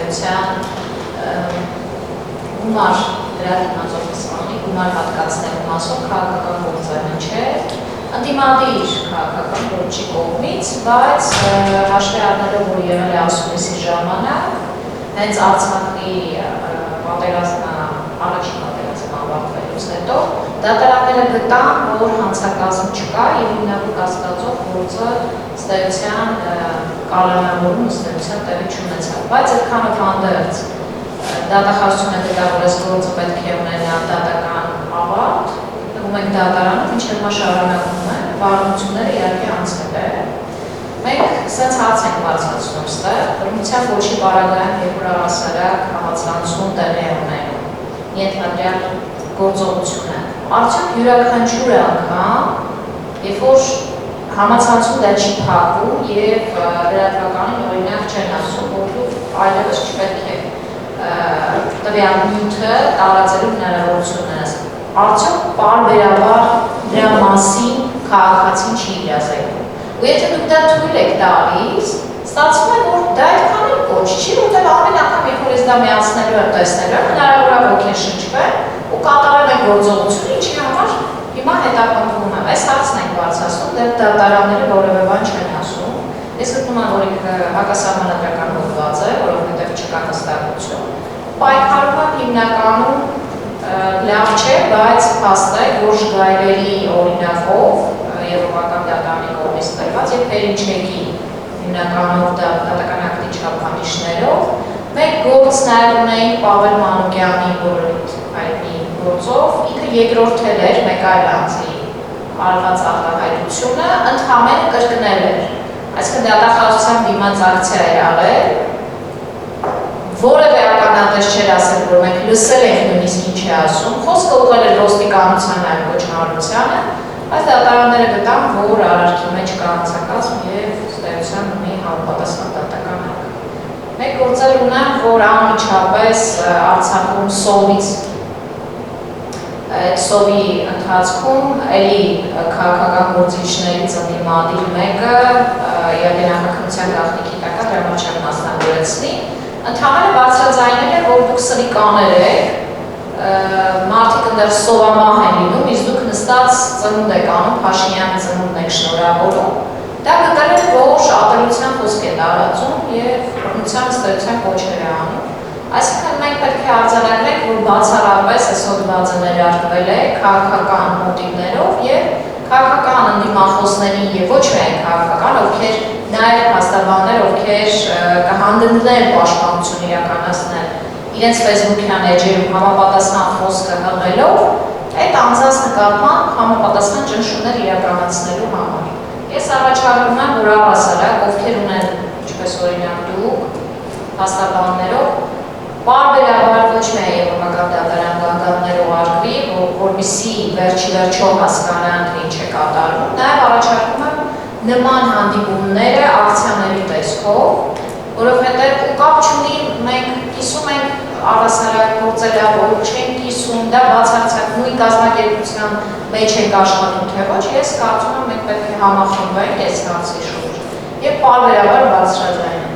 ստեղծության գումար դրա դիմացով կսպանի, գումար հատկացնելու մասով քաղաքական գործարան չէ, ընդդիմադիր քաղաքական գործի կողմից, բայց հաշվի առնելով, որ եղել է ասուլիսի ժամանակ, հենց Արցախի պատերազմը, առաջին պատերազմը ավարտվելուց հետո, դատարանները գտան, որ հանցակազմ չկա և հիմնավոր կասկածով գործը ստեղծության կալանավորում ստեղծության տեղի չունեցավ, բայց այդքանով հանդերձ դատախազությունը գտա, որ այս գործը պետք է ունենա դատական ավարտ, դնում ենք դատարանը, մինչև հիմա շարունակվում է, վարությունները իհարկե անցել է։ Մենք սենց հարց ենք բարձրացնում ստեղ, բռնության ոչի պարագայում, երբ որ առհասարակ համացանցում տեղի է ունենում, ենթադրյալ գործողությունը։ Արդյոք յուրաքանչյուր անգամ, երբ որ համացանցում դա չի փակվում և լրատվականին օրինակ չեն ասում, որ դու այլևս չպետք է տվյալ նյութը տարածելու հնարավորություն ունես։ Արդյոք պարբերաբար դրա մասին քաղաքացին չի իրազեկվում։ Ու եթե դուք դա թույլ եք տալիս, ստացվում է, որ դա այդքան էլ կոչ չի, որտեղ ամեն անգամ, երբ որ ես դա միացնելու եմ, տեսնելու եմ, հնարավոր է ոգեշնչվել ու կատարել եք գործողություն, ինչի համար հիմա հետապնդվում եմ։ Այս հարցն ենք բարձրացնում, դեռ դատարանները որևէ բան չեն ասում։ Ես գտնում եմ, որ ինքը հակասահմանադրական հոդված է, որովհետև չկա հստակություն։ Պայքարումը հիմնականում լավ չէ, բայց փաստ է, որ ժգայլերի օրինակով եվրոպական դատարանի կողմից տրված և Պերինչեգի հիմնականով դատական ակտի չափանիշներով մեկ գործ նաև ունեինք Պավել Մանուկյանի բոլորիդ հայտնի գործով, ինքը երկրորդել էր մեկ այլ անձի արված արտահայտությունը, ընդհանրապես կրկնել էր, այսինքն դատախազության դիմաց ակցիա էր արել, որևէ ականատես չէր ասել, որ մենք լսել ենք նույնիսկ ինչ է ասում, խոսքը ուղղել էր ոստիկանությանը այլ կոչնարությանը, այս դատարանները գտան, որ արարքի մեջ կա հանցակազմ և ստեղծության ունի համապատասխան դատական ակտ։ Մեկ գործեր ունեմ, որ անմիջապես Արցախում սովից, այդ սովի ընթացքում էլի քաղաքական գործիչներից ընդդիմադիր մեկը եղել նախաքննության գաղտնիքի տակ դրա համար չեմ մասնավորեցնի, ընդհանրապես բարձրաձայնել է, որ դուք սրիկաներ եք, մարդիկ ընդդեռ սովամահ են լինում, իսկ դուք նստած ծնունդ եք անում, Փաշինյանի ծնունդն եք շնորհավորում, դա գտել է, որ ատելության խոսք է տարածում և բռնության ստեղծության կոչեր է անում։ Այսինքն մենք պետք է արձանագրենք, որ բացառապես այս հոդվածը ներարկվել է քաղաքական մոտիվներով և քաղաքական ընդդիմախոսների և ոչ միայն քաղաքական, ովքեր նաև փաստաբաններ, ովքեր կհանդգնեն պաշտպանություն իրականացնել իրենց ֆեյսբուքյան էջերում համապատասխան խոսքը հղելով, այդ անձանց նկատմամբ համապատասխան ճնշումներ իրականացնելու համար։ Ես առաջարկում եմ, որ առհասարակ, ովքեր ունեն, ինչպես օրինակ դուք, փաստաբաններով, պարբերաբար ոչ միայն եվրոպական դատարան գանգատներով արգվի, որպեսզի վերջի վերջո հասկանան, թե ինչ է կատարվում, նաև առաջարկում եմ նման հանդիպումները ակցիաների տեսքով, որովհետև ու կապ չունի, մենք կիսում ենք առհասարակ գործելավոր, չենք կիսում, դա բացարձակ նույն կազմակերպության մեջ ենք աշխատում, թե ոչ, ես կարծում եմ մենք պետք է համախմբվենք այս հարցի շուրջ և պարբերաբար բարձրաձայնենք։